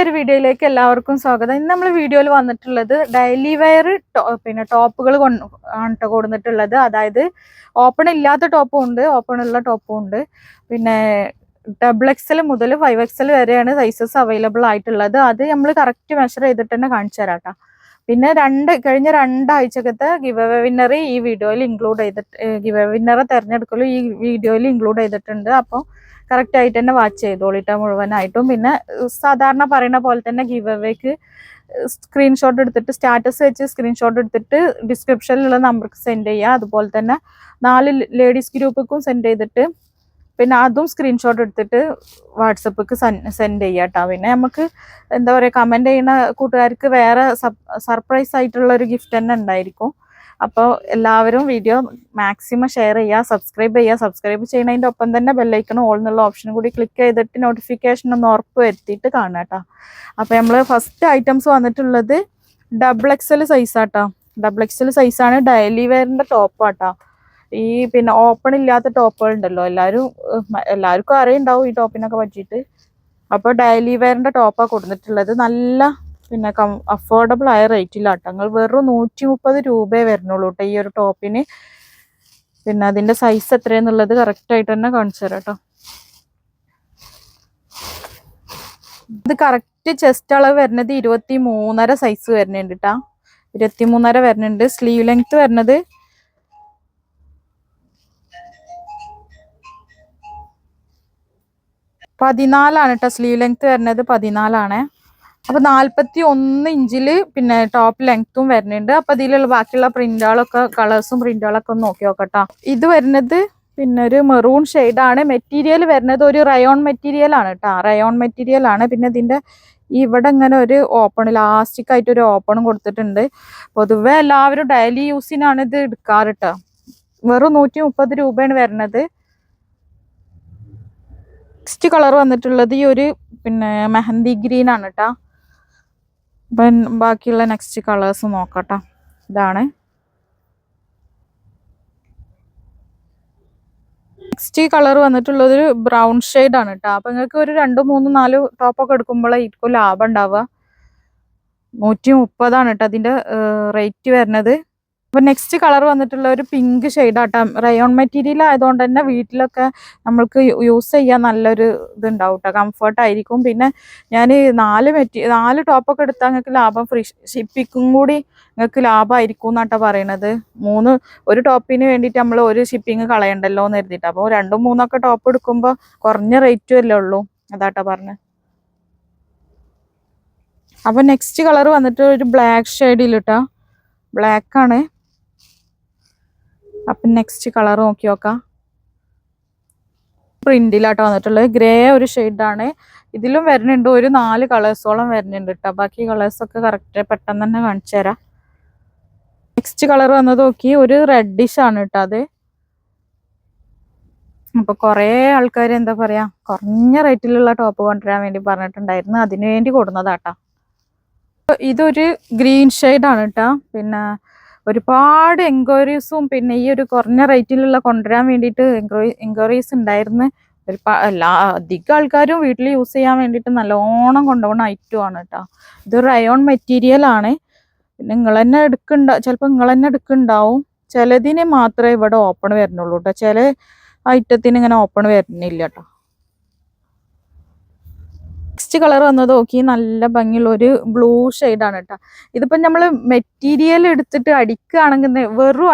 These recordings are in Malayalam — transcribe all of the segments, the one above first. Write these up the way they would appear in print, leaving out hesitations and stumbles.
ഒരു വീഡിയോയിലേക്ക് എല്ലാവർക്കും സ്വാഗതം. ഇന്ന് നമ്മൾ വീഡിയോയിൽ വന്നിട്ടുള്ളത് ഡെയിലി വെയർ ടോപ്പുകൾ ആണ് കൊടുത്തിട്ടുള്ളത്. അതായത് ഓപ്പൺ ഇല്ലാത്ത ടോപ്പും ഉണ്ട്, ഓപ്പൺ ഉള്ള ടോപ്പും ഉണ്ട്. പിന്നെ XXL മുതൽ 5XL വരെയാണ് സൈസസ് അവൈലബിൾ ആയിട്ടുള്ളത്. അത് നമ്മൾ കറക്റ്റ് മെഷർ ചെയ്തിട്ട് തന്നെ കാണിച്ചു തരാം കേട്ടോ. പിന്നെ കഴിഞ്ഞ രണ്ടാഴ്ചക്കത്തെ ഗിവ് അവേ വിന്നർ ഈ വീഡിയോയിൽ ഇൻക്ലൂഡ് ചെയ്തിട്ട് ഗിവ് അവേ വിന്നറെ തിരഞ്ഞെടുക്കലും ഈ വീഡിയോയിൽ ഇൻക്ലൂഡ് ചെയ്തിട്ടുണ്ട്. അപ്പോൾ കറക്റ്റ് ആയിട്ട് തന്നെ വാച്ച് ചെയ്തോളിട്ട മുഴുവനായിട്ടും. പിന്നെ സാധാരണ പറയുന്ന പോലെ തന്നെ ഗിവ് അവേക്ക് സ്ക്രീൻഷോട്ട് എടുത്തിട്ട് സ്റ്റാറ്റസ് വെച്ച് സ്ക്രീൻഷോട്ട് എടുത്തിട്ട് ഡിസ്ക്രിപ്ഷനിലുള്ള നമ്പർക്ക് സെൻഡ് ചെയ്യുക. അതുപോലെ തന്നെ 4 ലേഡീസ് ഗ്രൂപ്പിക്കും സെൻഡ് ചെയ്തിട്ട് പിന്നെ അതും സ്ക്രീൻഷോട്ട് എടുത്തിട്ട് വാട്സപ്പിക്ക് സെൻഡ് ചെയ്യുക കേട്ടോ. പിന്നെ നമുക്ക് എന്താ പറയുക, കമൻറ്റ് ചെയ്യുന്ന കൂട്ടുകാർക്ക് വേറെ സർപ്രൈസ് ആയിട്ടുള്ള ഒരു ഗിഫ്റ്റ് തന്നെ ഉണ്ടായിരിക്കും. അപ്പോൾ എല്ലാവരും വീഡിയോ മാക്സിമം ഷെയർ ചെയ്യുക, സബ്സ്ക്രൈബ് ചെയ്യുന്നതിൻ്റെ ഒപ്പം തന്നെ ബെല്ലൈക്കണം ഓൾ എന്നുള്ള ഓപ്ഷൻ കൂടി ക്ലിക്ക് ചെയ്തിട്ട് നോട്ടിഫിക്കേഷൻ ഒന്ന് ഉറപ്പ് വരുത്തിയിട്ട് കാണാം കേട്ടോ. അപ്പോൾ നമ്മൾ ഫസ്റ്റ് ഐറ്റംസ് വന്നിട്ടുള്ളത് XXL സൈസാട്ടോ. XXL സൈസാണ്. ഡെയിലി വെയറിൻ്റെ ടോപ്പാട്ടോ. ഈ പിന്നെ ഓപ്പൺ ഇല്ലാത്ത ടോപ്പുകൾ ഉണ്ടല്ലോ, എല്ലാവർക്കും അറിയുണ്ടാവും ഈ ടോപ്പിനൊക്കെ പറ്റിയിട്ട്. അപ്പോൾ ഡെയിലി വെയറിൻ്റെ ടോപ്പാണ് കൊടുത്തിട്ടുള്ളത്. നല്ല പിന്നെ അഫോർഡബിൾ ആയ റേറ്റിലാട്ടോ. നിങ്ങൾ വെറും 130 രൂപയെ വരുന്നുള്ളൂ കേട്ടോ ഈ ഒരു ടോപ്പിന്. പിന്നെ അതിൻ്റെ സൈസ് എത്രയെന്നുള്ളത് കറക്റ്റായിട്ട് തന്നെ കാണിച്ചു തരാം കേട്ടോ. ഇത് കറക്റ്റ് ചെസ്റ്റ് അളവ് വരുന്നത് 23.5 സൈസ് വരുന്നുണ്ട് കേട്ടോ. 23.5 വരുന്നുണ്ട്. സ്ലീവ് ലെങ്ത് വരുന്നത് 14 കേട്ടോ. സ്ലീവ് ലെങ്ത് വരുന്നത് 14. അപ്പോൾ 41 ഇഞ്ചിൽ പിന്നെ ടോപ്പ് ലെങ്ത്തും വരുന്നുണ്ട്. അപ്പോൾ ഇതിലുള്ള ബാക്കിയുള്ള പ്രിന്റുകളൊക്കെ കളേഴ്സും പ്രിന്റുകളൊക്കെ ഒന്ന് നോക്കി നോക്കട്ടോ. ഇത് വരുന്നത് പിന്നെ ഒരു മെറൂൺ ഷെയ്ഡാണ്. മെറ്റീരിയൽ വരുന്നത് ഒരു റയോൺ മെറ്റീരിയൽ ആണ് കേട്ടോ. റയോൺ മെറ്റീരിയൽ ആണ്. പിന്നെ ഇതിൻ്റെ ഇവിടെ ഇങ്ങനെ ഒരു ഓപ്പൺ ഇലാസ്റ്റിക് ആയിട്ട് ഒരു ഓപ്പണും കൊടുത്തിട്ടുണ്ട്. പൊതുവെ എല്ലാവരും ഡെയിലി യൂസിനാണ് ഇത് എടുക്കാറ് കേട്ടോ. വെറും 130 രൂപയാണ് വരുന്നത്. നെക്സ്റ്റ് കളർ വന്നിട്ടുള്ളത് ഈ ഒരു പിന്നെ മെഹന്തി ഗ്രീൻ ആണ് കേട്ടോ. അപ്പം ബാക്കിയുള്ള നെക്സ്റ്റ് കളേഴ്സ് നോക്കട്ടോ. ഇതാണ് നെക്സ്റ്റ് കളർ വന്നിട്ടുള്ളത് ഒരു ബ്രൗൺ ഷെയ്ഡാണ് കേട്ടോ. അപ്പം നിങ്ങൾക്ക് ഒരു 2, 3, 4 ടോപ്പൊക്കെ എടുക്കുമ്പോഴായിരിക്കും ലാഭം ഉണ്ടാവുക. 130 കേട്ടോ അതിൻ്റെ റേറ്റ് വരുന്നത്. അപ്പോൾ നെക്സ്റ്റ് കളർ വന്നിട്ടുള്ള ഒരു പിങ്ക് ഷെയ്ഡാട്ടോ. റയോൺ മെറ്റീരിയൽ ആയതുകൊണ്ട് തന്നെ വീട്ടിലൊക്കെ നമ്മൾക്ക് യൂസ് ചെയ്യാൻ നല്ലൊരു ഇതുണ്ടാവും കേട്ടോ, കംഫർട്ടായിരിക്കും. പിന്നെ ഞാൻ 4 ടോപ്പൊക്കെ എടുത്താൽ നിങ്ങൾക്ക് ലാഭം, ഫ്രീ ഷിപ്പിങ്ങും കൂടി നിങ്ങൾക്ക് ലാഭമായിരിക്കും എന്നാട്ടോ പറയണത്. ഒരു ടോപ്പിന് വേണ്ടിയിട്ട് നമ്മൾ ഒരു ഷിപ്പിങ് കളയണ്ടല്ലോ എന്ന് കരുതിയിട്ട്. അപ്പോൾ 2, 3 ടോപ്പ് എടുക്കുമ്പോൾ കുറഞ്ഞ റേറ്റും അല്ലേ ഉള്ളൂ. അതാട്ടോ പറഞ്ഞത്. അപ്പോൾ നെക്സ്റ്റ് കളർ വന്നിട്ട് ഒരു ബ്ലാക്ക് ഷെയ്ഡിൽ കേട്ടോ. ബ്ലാക്കാണ്. അപ്പം നെക്സ്റ്റ് കളർ നോക്കി നോക്കാം. പ്രിന്റിലാട്ടോ വന്നിട്ടുള്ളത്. ഗ്രേ ഒരു ഷെയ്ഡാണ്. ഇതിലും വരുന്നുണ്ട് ഒരു 4 കളേഴ്സോളം വരുന്നുണ്ട് കേട്ടോ. ബാക്കി കളേഴ്സൊക്കെ കറക്റ്റ് പെട്ടെന്ന് തന്നെ കാണിച്ചു തരാം. നെക്സ്റ്റ് കളർ വന്നത് നോക്കി ഒരു റെഡിഷ് ആണ് കേട്ടോ അത്. അപ്പോൾ കുറേ ആൾക്കാർ എന്താ പറയുക, കുറഞ്ഞ റേറ്റിലുള്ള ടോപ്പ് കൊണ്ടുവരാൻ വേണ്ടി പറഞ്ഞിട്ടുണ്ടായിരുന്നു. അതിനു വേണ്ടി കൊടുക്കുന്നതാട്ടോ. ഇതൊരു ഗ്രീൻ ഷെയ്ഡാണ് കേട്ടോ. പിന്നെ ഒരുപാട് എൻക്വയറീസും പിന്നെ ഈ ഒരു കുറഞ്ഞ റേറ്റിലുള്ള കൊണ്ടുവരാൻ വേണ്ടിയിട്ട് എൻക്വയറീസ് ഉണ്ടായിരുന്നു. അധികം ആൾക്കാരും വീട്ടിൽ യൂസ് ചെയ്യാൻ വേണ്ടിയിട്ട് നല്ലോണം കൊണ്ടുപോകുന്ന ഐറ്റമാണ് കേട്ടോ. ഇത് റയോൺ മെറ്റീരിയൽ ആണ്. പിന്നെ ചിലപ്പോൾ നിങ്ങൾ തന്നെ എടുക്കുന്നുണ്ടാവും. ചിലതിന് മാത്രമേ ഇവിടെ ഓപ്പൺ വരുന്നുള്ളൂ കേട്ടോ. ചില ഐറ്റത്തിന് ഇങ്ങനെ ഓപ്പൺ വരുന്നില്ല കേട്ടോ. നെക്സ്റ്റ് കളർ വന്നത് നോക്കി നല്ല ഭംഗിയുള്ള ഒരു ബ്ലൂ ഷെയ്ഡാണ് കേട്ടോ. ഇതിപ്പം നമ്മൾ മെറ്റീരിയൽ എടുത്തിട്ട് അടിക്കുകയാണെങ്കിൽ വെറും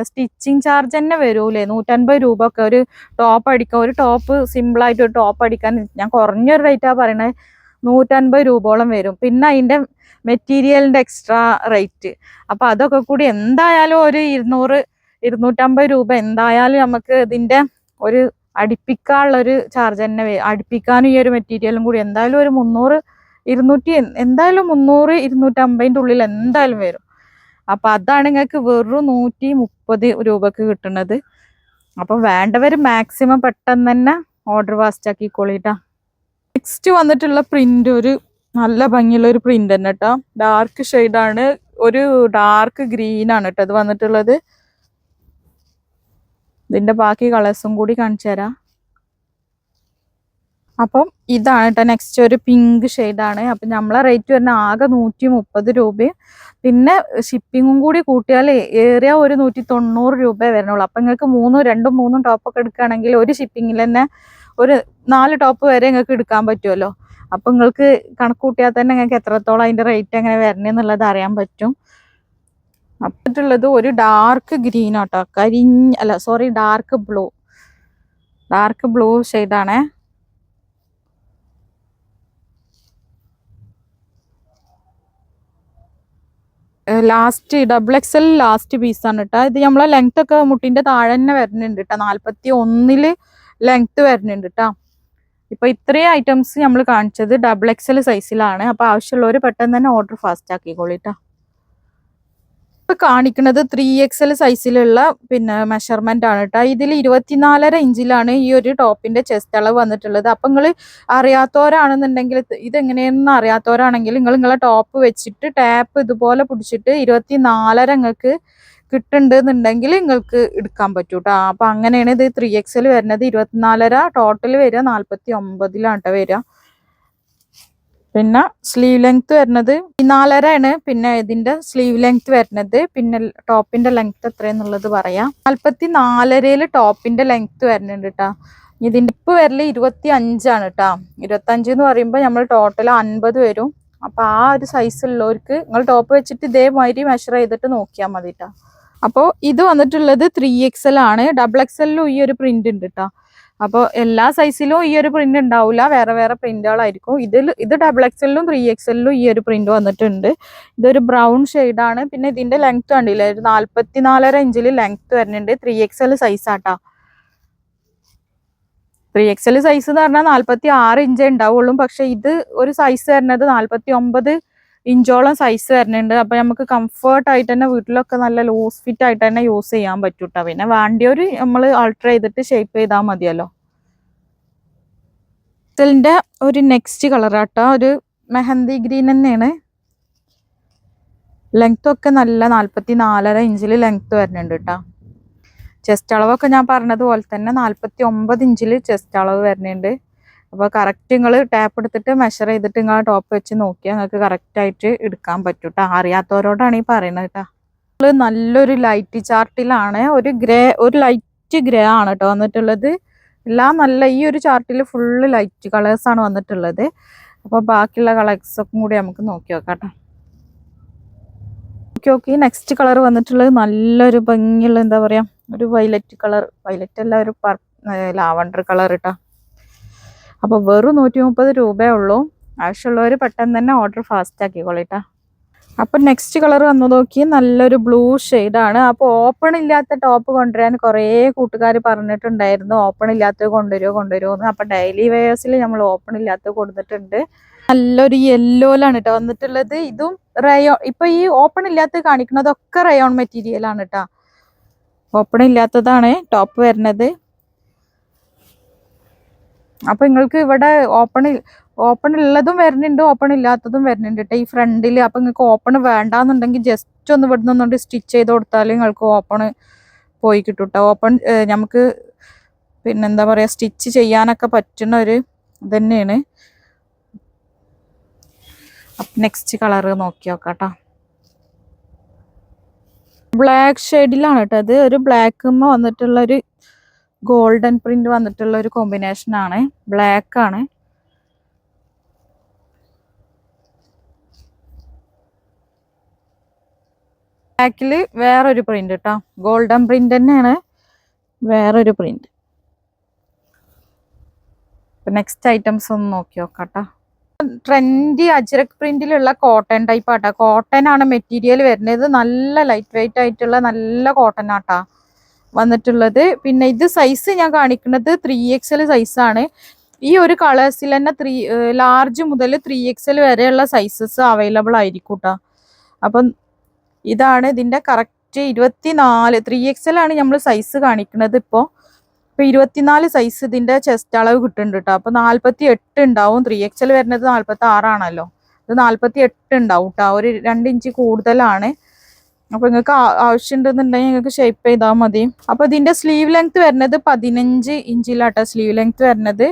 സ്റ്റിച്ചിങ് ചാർജ് തന്നെ വരൂലേ, 150 രൂപ ഒക്കെ ഒരു ടോപ്പ് അടിക്കാൻ. ഒരു ടോപ്പ് സിമ്പിളായിട്ട് ഒരു ടോപ്പ് അടിക്കാൻ ഞാൻ കുറഞ്ഞൊരു റേറ്റാണ് പറയണത്, 150 രൂപയോളം വരും. പിന്നെ അതിൻ്റെ മെറ്റീരിയലിൻ്റെ എക്സ്ട്രാ റേറ്റ്. അപ്പോൾ അതൊക്കെ കൂടി എന്തായാലും ഒരു 200, 250 രൂപ എന്തായാലും നമുക്ക് ഇതിൻ്റെ ഒരു അടുപ്പിക്കാനുള്ളൊരു ചാർജ് തന്നെ വരും. അടുപ്പിക്കാനും ഈ ഒരു മെറ്റീരിയലും കൂടി എന്തായാലും ഒരു 300, 200, എന്തായാലും 300, 250 ഉള്ളിൽ എന്തായാലും വരും. അപ്പം അതാണ് നിങ്ങൾക്ക് വെറും 130 രൂപക്ക് കിട്ടുന്നത്. അപ്പം വേണ്ടവർ മാക്സിമം പെട്ടെന്ന് തന്നെ ഓർഡർ ഫാസ്റ്റ് ആക്കിക്കോളിട്ടാ. നെക്സ്റ്റ് വന്നിട്ടുള്ള പ്രിന്റ് ഒരു നല്ല ഭംഗിയുള്ള ഒരു പ്രിന്റ് തന്നെ കേട്ടോ. ഡാർക്ക് ഷെയ്ഡാണ്. ഒരു ഡാർക്ക് ഗ്രീൻ ആണ് കേട്ടോ ഇത് വന്നിട്ടുള്ളത്. ഇതിൻ്റെ ബാക്കി കളേഴ്സും കൂടി കാണിച്ചു തരാം. അപ്പം ഇതാണ് കേട്ടോ നെക്സ്റ്റ് ഒരു പിങ്ക് ഷെയ്ഡാണ്. അപ്പം നമ്മളെ റേറ്റ് വരുന്ന ആകെ 130 രൂപയും പിന്നെ ഷിപ്പിങ്ങും കൂടി കൂട്ടിയാൽ ഏറിയ ഒരു 190 രൂപ വരണുള്ളൂ. അപ്പം നിങ്ങൾക്ക് രണ്ടും മൂന്നും ടോപ്പൊക്കെ എടുക്കുകയാണെങ്കിൽ ഒരു ഷിപ്പിങ്ങിൽ തന്നെ ഒരു 4 ടോപ്പ് വരെ നിങ്ങൾക്ക് എടുക്കാൻ പറ്റുമല്ലോ. അപ്പം നിങ്ങൾക്ക് കണക്ക് കൂട്ടിയാൽ തന്നെ നിങ്ങൾക്ക് എത്രത്തോളം അതിൻ്റെ റേറ്റ് എങ്ങനെ വരണമെന്നുള്ളത് അറിയാൻ പറ്റും. അപ്പറ്റുള്ളത് ഒരു ഡാർക്ക് ഗ്രീൻ ആട്ടോ, ഡാർക്ക് ബ്ലൂ ഷെയ്ഡാണേ. ലാസ്റ്റ് XXL ലാസ്റ്റ് പീസാണ് കേട്ടോ. ഇത് നമ്മളെ ലെങ്ത് ഒക്കെ മുട്ടിന്റെ താഴെ തന്നെ വരുന്നുണ്ട് കേട്ടോ. 41 ലെങ്ത് വരുന്നുണ്ട് കേട്ടോ. ഇപ്പൊ ഇത്രയും ഐറ്റംസ് നമ്മൾ കാണിച്ചത് XXL സൈസിലാണ്. അപ്പൊ ആവശ്യമുള്ളവർ പെട്ടെന്ന് തന്നെ ഓർഡർ ഫാസ്റ്റ് ആക്കിക്കോളിട്ടോ. ഇപ്പൊ കാണിക്കുന്നത് 3XL സൈസിലുള്ള പിന്നെ മെഷർമെന്റ് ആണ് കേട്ടോ. ഇതിൽ 24.5 ഇഞ്ചിലാണ് ഈ ഒരു ടോപ്പിന്റെ ചെസ്റ്റ് അളവ് വന്നിട്ടുള്ളത്. അപ്പൊ നിങ്ങൾ അറിയാത്തവരാണെന്നുണ്ടെങ്കിൽ, ഇതെങ്ങനെയെന്ന് അറിയാത്തവരാണെങ്കിൽ നിങ്ങളെ ടോപ്പ് വെച്ചിട്ട് ടാപ്പ് ഇതുപോലെ പിടിച്ചിട്ട് 24.5 നിങ്ങൾക്ക് കിട്ടുന്നുണ്ടെങ്കിൽ നിങ്ങൾക്ക് എടുക്കാൻ പറ്റൂ കേട്ടോ. അപ്പൊ അങ്ങനെയാണ് ഇത് 3XL വരുന്നത്. 24.5 ടോട്ടൽ വരിക 49 വരിക. പിന്നെ സ്ലീവ് ലെങ്ത് വരുന്നത് 4.5 ആണ്. പിന്നെ ഇതിന്റെ സ്ലീവ് ലെങ്ത് വരുന്നത്, പിന്നെ ടോപ്പിന്റെ ലെങ്ത് എത്രയെന്നുള്ളത് പറയാം. 44 ടോപ്പിന്റെ ലെങ്ത് വരുന്നുണ്ട് കേട്ടോ. ഇതിന്റെ ഇപ്പ് വരല് 25 ആണ് കേട്ടോ. 25 എന്ന് പറയുമ്പോൾ നമ്മൾ ടോട്ടൽ 50 വരും. അപ്പൊ ആ ഒരു സൈസ് ഉള്ളവർക്ക് നിങ്ങൾ ടോപ്പ് വെച്ചിട്ട് ഇതേമാതിരി മെഷർ ചെയ്തിട്ട് നോക്കിയാൽ മതി കേട്ടോ. അപ്പോൾ ഇത് വന്നിട്ടുള്ളത് 3XL ആണ്. XXL ഈ ഒരു പ്രിന്റ് ഉണ്ട് കേട്ടോ. അപ്പോൾ എല്ലാ സൈസിലും ഈ ഒരു പ്രിന്റ് ഉണ്ടാവില്ല, വേറെ വേറെ പ്രിന്റുകളായിരിക്കും. ഇത് XXL 3XL ഈ ഒരു പ്രിന്റ് വന്നിട്ടുണ്ട്. ഇതൊരു ബ്രൗൺ ഷെയ്ഡാണ്. പിന്നെ ഇതിന്റെ ലെങ്ത് കണ്ടില്ലേ, ഒരു 44.5 ഇഞ്ചിൽ ലെങ്ത് വരുന്നുണ്ട്. 3XL സൈസ് ആട്ടാ. 3XL സൈസ് എന്ന് പറഞ്ഞാൽ 46 ഇഞ്ചേ ഉണ്ടാവുള്ളൂ. പക്ഷെ ഇത് ഒരു സൈസ് വരുന്നത് 49 ഇഞ്ചോളം സൈസ് വരുന്നുണ്ട്. അപ്പൊ നമുക്ക് കംഫർട്ട് ആയിട്ട് തന്നെ വീട്ടിലൊക്കെ നല്ല ലൂസ് ഫിറ്റ് ആയിട്ട് തന്നെ യൂസ് ചെയ്യാൻ പറ്റൂട്ടോ. പിന്നെ വേണ്ടിയൊരു നമ്മൾ ആൾട്ടർ ചെയ്തിട്ട് ഷേപ്പ് ചെയ്താൽ മതിയല്ലോ. ഇതിന്റെ ഒരു നെക്സ്റ്റ് കളറാട്ടോ, ഒരു മെഹന്തി ഗ്രീൻ തന്നെയാണ്. ലെങ്ത് ഒക്കെ നല്ല 44.5 ഇഞ്ചിൽ ലെങ്ത് വരുന്നുണ്ട് കേട്ടോ. ചെസ്റ്റ് അളവൊക്കെ ഞാൻ പറഞ്ഞതുപോലെ തന്നെ 49 ഇഞ്ചിൽ ചെസ്റ്റ് അളവ് വരുന്നുണ്ട്. അപ്പോൾ കറക്റ്റ് നിങ്ങൾ ടാപ്പ് എടുത്തിട്ട് മെഷർ ചെയ്തിട്ട് നിങ്ങൾ ടോപ്പ് വെച്ച് നോക്കിയാൽ നിങ്ങൾക്ക് കറക്റ്റായിട്ട് എടുക്കാൻ പറ്റും കേട്ടോ. അറിയാത്തവരോടാണ് ഈ പറയുന്നത് കേട്ടോ. നല്ലൊരു ലൈറ്റ് ചാർട്ടിലാണ്, ഒരു ലൈറ്റ് ഗ്രേ ആണ് കേട്ടോ വന്നിട്ടുള്ളത്. എല്ലാം നല്ല, ഈ ഒരു ചാർട്ടിൽ ഫുള്ള് ലൈറ്റ് കളേഴ്സാണ് വന്നിട്ടുള്ളത്. അപ്പോൾ ബാക്കിയുള്ള കളേഴ്സൊക്കെ കൂടി നമുക്ക് നോക്കി നോക്കാം കേട്ടോ. ഓക്കെ, നെക്സ്റ്റ് കളർ വന്നിട്ടുള്ളത് നല്ലൊരു ഭംഗിയുള്ള, എന്താ പറയുക, ഒരു വയലറ്റ് കളർ, വയലറ്റ് അല്ല, ഒരു ലാവണ്ടർ കളർ കേട്ടോ. അപ്പോൾ വെറും 130 രൂപയേ ഉള്ളൂ. ആവശ്യമുള്ളവർ പെട്ടെന്ന് തന്നെ ഓർഡർ ഫാസ്റ്റ് ആക്കിക്കോളിട്ടാ. അപ്പം നെക്സ്റ്റ് കളർ വന്നു നോക്കി, നല്ലൊരു ബ്ലൂ ഷെയ്ഡാണ്. അപ്പോൾ ഓപ്പൺ ഇല്ലാത്ത ടോപ്പ് കൊണ്ടുവരാൻ കുറേ കൂട്ടുകാർ പറഞ്ഞിട്ടുണ്ടായിരുന്നു, ഓപ്പൺ ഇല്ലാത്തത് കൊണ്ടുവരുമോ എന്ന്. അപ്പം ഡെയിലി വെയേഴ്സിൽ നമ്മൾ ഓപ്പൺ ഇല്ലാത്തത് കൊടുത്തിട്ടുണ്ട്. നല്ലൊരു യെല്ലോയിലാണ് കേട്ടോ വന്നിട്ടുള്ളത്. ഇതും റയോൺ, ഇപ്പൊ ഈ ഓപ്പൺ ഇല്ലാത്തത് കാണിക്കുന്നതൊക്കെ റയോൺ മെറ്റീരിയലാണ് കേട്ടോ. ഓപ്പൺ ഇല്ലാത്തതാണ് ടോപ്പ് വരുന്നത്. അപ്പൊ നിങ്ങൾക്ക് ഇവിടെ ഓപ്പൺ ഉള്ളതും വരുന്നുണ്ട്, ഓപ്പൺ ഇല്ലാത്തതും വരുന്നുണ്ട് കേട്ടോ ഈ ഫ്രണ്ടിൽ. അപ്പൊ നിങ്ങൾക്ക് ഓപ്പൺ വേണ്ടാന്നുണ്ടെങ്കിൽ ജസ്റ്റ് ഒന്ന് ഇവിടെ നിന്നുകൊണ്ട് സ്റ്റിച്ച് ചെയ്ത് കൊടുത്താൽ നിങ്ങൾക്ക് ഓപ്പൺ പോയി കിട്ടും കേട്ടോ. ഓപ്പൺ നമുക്ക് പിന്നെന്താ പറയാ, സ്റ്റിച്ച് ചെയ്യാനൊക്കെ പറ്റുന്ന ഒരു ഇത് തന്നെയാണ്. നെക്സ്റ്റ് കളർ നോക്കി നോക്കാം കേട്ടോ. ബ്ലാക്ക് ഷെയ്ഡിലാണ് കേട്ടോ. അത് ഒരു ബ്ലാക്കുമ്മ വന്നിട്ടുള്ള ഒരു ഗോൾഡൻ പ്രിന്റ് വന്നിട്ടുള്ള ഒരു കോമ്പിനേഷൻ ആണ്. ബ്ലാക്ക് ആണ്. ബ്ലാക്കിൽ വേറൊരു പ്രിന്റ് കേട്ടോ, ഗോൾഡൻ പ്രിന്റ് തന്നെയാണ്, വേറൊരു പ്രിന്റ്. നെക്സ്റ്റ് ഐറ്റംസ് ഒന്ന് നോക്കി നോക്കാം കേട്ടോ. ട്രെൻഡി അജ്രക് പ്രിന്റിലുള്ള കോട്ടൺ ടൈപ്പ് ആട്ടാ. കോട്ടൺ ആണ് മെറ്റീരിയൽ വരുന്നത്. നല്ല ലൈറ്റ് വെയിറ്റ് ആയിട്ടുള്ള നല്ല കോട്ടൺ ആട്ടാ വന്നിട്ടുള്ളത്. പിന്നെ ഇത് സൈസ് ഞാൻ കാണിക്കുന്നത് 3XL സൈസാണ്. ഈ ഒരു കളേഴ്സിൽ തന്നെ ലാർജ് മുതൽ 3XL വരെയുള്ള സൈസസ് അവൈലബിൾ ആയിരിക്കും കേട്ടോ. അപ്പം ഇതാണ് ഇതിന്റെ കറക്റ്റ് 24 3XL ആണ് നമ്മൾ സൈസ് കാണിക്കുന്നത്. ഇപ്പോൾ 24 സൈസ് ഇതിന്റെ ചെസ്റ്റ് അളവ് കിട്ടുന്നുണ്ട് കേട്ടോ. അപ്പൊ 48 ഉണ്ടാവും. 3XL വരുന്നത് 46 ആണല്ലോ, ഇത് 48 ഉണ്ടാവും കേട്ടോ. ഒരു 2 ഇഞ്ച് കൂടുതലാണ്. അപ്പൊ നിങ്ങൾക്ക് ആവശ്യമുണ്ടെന്നുണ്ടെങ്കിൽ നിങ്ങൾക്ക് ഷേപ്പ് ചെയ്താൽ മതി. അപ്പൊ ഇതിന്റെ സ്ലീവ് ലെങ്ത് വരുന്നത് 15 ഇഞ്ചിലാട്ടോ സ്ലീവ് ലെങ്ത് വരുന്നത്.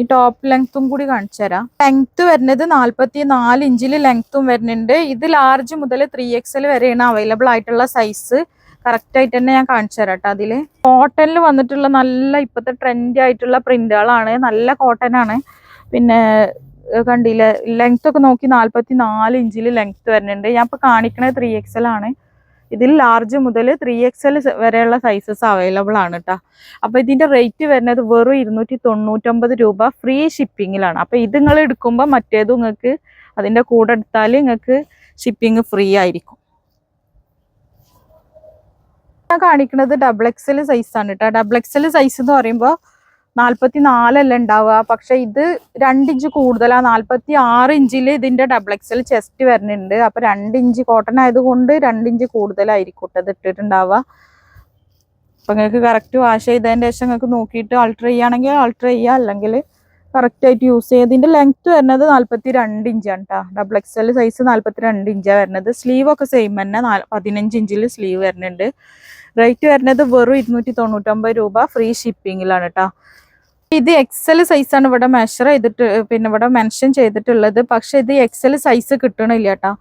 ഈ ടോപ്പ് ലെങ്ത്തും കൂടി കാണിച്ചു തരാം. ലെങ്ത്ത് വരുന്നത് 44 ഇഞ്ചിൽ ലെങ്ത്തും വരുന്നുണ്ട്. ഇത് ലാർജ് മുതൽ 3XL വരെയാണ് അവൈലബിൾ ആയിട്ടുള്ള സൈസ്. കറക്റ്റ് ആയിട്ട് തന്നെ ഞാൻ കാണിച്ചു തരാം കേട്ടോ. അതിൽ കോട്ടണിൽ വന്നിട്ടുള്ള നല്ല ഇപ്പോഴത്തെ ട്രെൻഡി ആയിട്ടുള്ള പ്രിന്റുകളാണ്. നല്ല കോട്ടൺ ആണ്. പിന്നെ കണ്ടില്ലേ, ലെങ്ത് ഒക്കെ നോക്കി 44 ഇഞ്ചിൽ ലെങ്ത്ത് വരുന്നുണ്ട്. ഞാൻ ഇപ്പോൾ കാണിക്കണത് 3XL ആണ്. ഇതിൽ ലാർജ് മുതൽ 3XL വരെയുള്ള സൈസസ് അവൈലബിൾ ആണ് കേട്ടോ. അപ്പോൾ ഇതിൻ്റെ റേറ്റ് വരുന്നത് വെറും 299 രൂപ ഫ്രീ ഷിപ്പിങ്ങിലാണ്. അപ്പോൾ ഇത് നിങ്ങൾ എടുക്കുമ്പോൾ മറ്റേതും നിങ്ങൾക്ക് അതിൻ്റെ കൂടെ എടുത്താൽ നിങ്ങൾക്ക് ഷിപ്പിംഗ് ഫ്രീ ആയിരിക്കും. ഞാൻ കാണിക്കുന്നത് XXL സൈസാണ് കേട്ടോ. XXL സൈസ് എന്ന് പറയുമ്പോൾ 44 അല്ല ഉണ്ടാവുക, പക്ഷെ ഇത് 2 ഇഞ്ച് കൂടുതലാണ്. 46 ഇഞ്ചിൽ ഇതിന്റെ XXL ചെസ്റ്റ് വരുന്നുണ്ട്. അപ്പൊ 2 ഇഞ്ച് കോട്ടൺ ആയതുകൊണ്ട് 2 ഇഞ്ച് കൂടുതലായിരിക്കും ഇത് ഇട്ടിട്ടുണ്ടാവുക. അപ്പൊ നിങ്ങൾക്ക് കറക്റ്റ് വാഷ് ചെയ്തതിന്റെ ശേഷം നിങ്ങൾക്ക് നോക്കിയിട്ട് ആൾട്ടർ ചെയ്യുകയാണെങ്കിൽ ആൾട്ടർ ചെയ്യുക, അല്ലെങ്കിൽ കറക്റ്റ് ആയിട്ട് യൂസ് ചെയ്യുക. ഇതിന്റെ ലെങ്ത് വരുന്നത് 42 ഇഞ്ചാണ് കേട്ടോ. XXL സൈസ് 42 ഇഞ്ചാണ് വരുന്നത്. സ്ലീവ് ഒക്കെ സെയിം തന്നെ 15 ഇഞ്ചിൽ സ്ലീവ് വരുന്നുണ്ട്. റേറ്റ് വരുന്നത് വെറും 299 രൂപ ഫ്രീ ഷിപ്പിങ്ങിലാണ് കേട്ടോ. ഇത് XL സൈസാണ് ഇവിടെ മെഷർ ചെയ്തിട്ട് പിന്നെ ഇവിടെ മെൻഷൻ ചെയ്തിട്ടുള്ളത്. പക്ഷെ ഇത് XL സൈസ് കിട്ടണില്ല കേട്ടോ.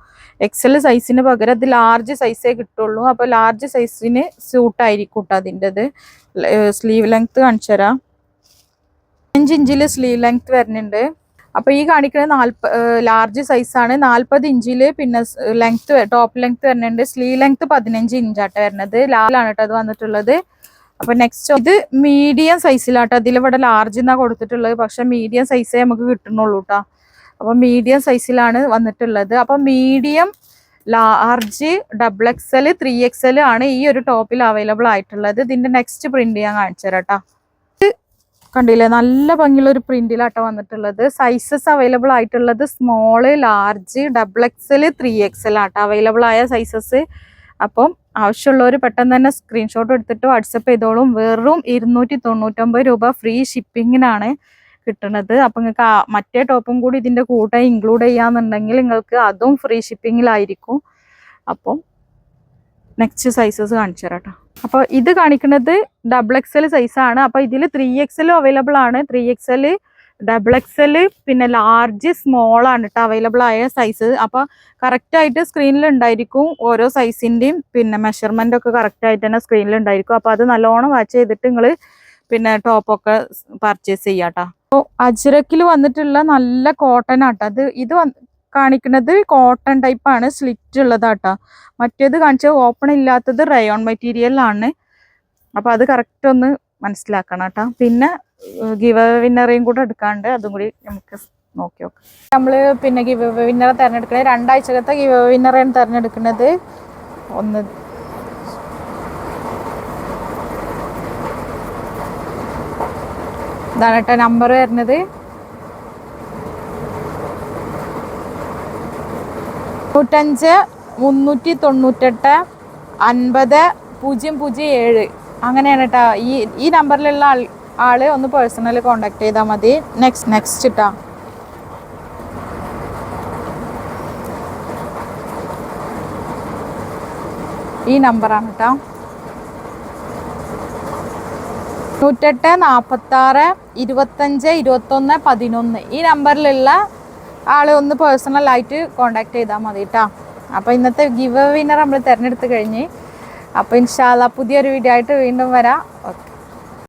XL സൈസിന് പകരം ഇത് ലാർജ് സൈസേ കിട്ടുള്ളൂ. അപ്പോൾ ലാർജ് സൈസിന് സ്യൂട്ടായിരിക്കും കേട്ടോ അതിൻ്റെത്. സ്ലീവ് ലെങ്ത് കാണിച്ചു തരാം. 5 ഇഞ്ചിൽ സ്ലീവ് ലെങ്ത് വരുന്നുണ്ട്. അപ്പോൾ ഈ കാണിക്കുന്നത് ലാർജ് സൈസാണ്. 40 ഇഞ്ചിൽ പിന്നെ ലെങ്ത് ടോപ്പ് ലെങ്ത് വരുന്നുണ്ട്. സ്ലീവ് ലെങ്ത് 15 ഇഞ്ചാട്ടോ വരുന്നത്. ലാലാണ് കേട്ടോ അത് വന്നിട്ടുള്ളത്. അപ്പൊ നെക്സ്റ്റ് ഇത് മീഡിയം സൈസിലാട്ടോ. അതിലിവിടെ ലാർജ് എന്നാ കൊടുത്തിട്ടുള്ളത്, പക്ഷെ മീഡിയം സൈസേ നമുക്ക് കിട്ടുന്നുള്ളൂ കേട്ടോ. അപ്പൊ മീഡിയം സൈസിലാണ് വന്നിട്ടുള്ളത്. അപ്പൊ മീഡിയം, ലാർജ്, XXL, 3XL ആണ് ഈ ഒരു ടോപ്പിൽ അവൈലബിൾ ആയിട്ടുള്ളത്. ഇതിന്റെ നെക്സ്റ്റ് പ്രിന്റ് ഞാൻ കാണിച്ചു തരാം കേട്ടോ. കണ്ടില്ലേ, നല്ല ഭംഗിയുള്ള ഒരു പ്രിന്റിലാട്ടോ വന്നിട്ടുള്ളത്. സൈസസ് അവൈലബിൾ ആയിട്ടുള്ളത് സ്മോള്, ലാർജ്, XXL, 3XL ആട്ടോ അവൈലബിൾ ആയ സൈസസ്. അപ്പം ആവശ്യമുള്ളവർ പെട്ടെന്ന് തന്നെ സ്ക്രീൻഷോട്ട് എടുത്തിട്ട് വാട്സപ്പ് ചെയ്തോളും. വെറും 299 രൂപ ഫ്രീ ഷിപ്പിങ്ങിനാണ് കിട്ടുന്നത്. അപ്പം നിങ്ങൾക്ക് മറ്റേ ടോപ്പും കൂടി ഇതിൻ്റെ കൂടെ ഇൻക്ലൂഡ് ചെയ്യാന്നുണ്ടെങ്കിൽ നിങ്ങൾക്ക് അതും ഫ്രീ ഷിപ്പിങ്ങിലായിരിക്കും. അപ്പം നെക്സ്റ്റ് സൈസസ് കാണിച്ചു തരാം കേട്ടോ. അപ്പോൾ ഇത് കാണിക്കുന്നത് XXL സൈസാണ്. അപ്പോൾ ഇതിൽ 3XL അവൈലബിൾ ആണ്. 3XL, XXL, പിന്നെ ലാർജ്, സ്മോൾ ആണ് കേട്ടോ അവൈലബിൾ ആയ സൈസ്. അപ്പോൾ കറക്റ്റായിട്ട് സ്ക്രീനിൽ ഉണ്ടായിരിക്കും ഓരോ സൈസിൻ്റെയും പിന്നെ മെഷർമെൻ്റ് ഒക്കെ കറക്റ്റായിട്ട് തന്നെ സ്ക്രീനിൽ ഉണ്ടായിരിക്കും. അപ്പോൾ അത് നല്ലോണം വാച്ച് ചെയ്തിട്ട് നിങ്ങൾ പിന്നെ ടോപ്പൊക്കെ പർച്ചേസ് ചെയ്യാം കേട്ടോ. അപ്പോൾ അജ്രക്കിൽ വന്നിട്ടുള്ള നല്ല കോട്ടൺ ആട്ടോ. ഇത് കാണിക്കുന്നത് കോട്ടൺ ടൈപ്പാണ്, സ്ലിറ്റ് ഉള്ളതാട്ടോ. മറ്റേത് കാണിച്ച ഓപ്പൺ ഇല്ലാത്തത് റയോൺ മെറ്റീരിയലാണ്. അപ്പോൾ അത് കറക്റ്റ് ഒന്ന് മനസ്സിലാക്കണം കേട്ടോ. പിന്നെ ഗിവ് വിന്നറേയും കൂടെ എടുക്കാണ്ട് അതും കൂടി നമുക്ക് നോക്കി നോക്കാം. നമ്മൾ പിന്നെ ഗിവ് വിന്നറെ തിരഞ്ഞെടുക്കുന്നത് 2 ആഴ്ചക്കത്തെ ഗിവ് വിന്നറേയാണ് തിരഞ്ഞെടുക്കുന്നത്. ഒന്ന് ഇതാണ് കേട്ടോ നമ്പർ വരുന്നത്. 95 398 50 007 അങ്ങനെയാണ് കേട്ടോ. ഈ നമ്പറിലുള്ള ആള് ഒന്ന് പേഴ്സണലി കോണ്ടാക്ട് ചെയ്താൽ മതി. നെക്സ്റ്റ് കേട്ടോ. ഈ നമ്പറാണ് കേട്ടോ. 98 46 25 21 11 ഈ നമ്പറിലുള്ള ആള് ഒന്ന് പേഴ്സണലായിട്ട് കോണ്ടാക്ട് ചെയ്താൽ മതി കേട്ടോ. അപ്പോൾ ഇന്നത്തെ ഗിവ് വിന്നർ നമ്മൾ തിരഞ്ഞെടുത്ത് കഴിഞ്ഞ്. അപ്പോൾ ഇൻഷാ അല്ലാഹ് പുതിയൊരു വീഡിയോ ആയിട്ട് വീണ്ടും വരാം. ഓക്കെ.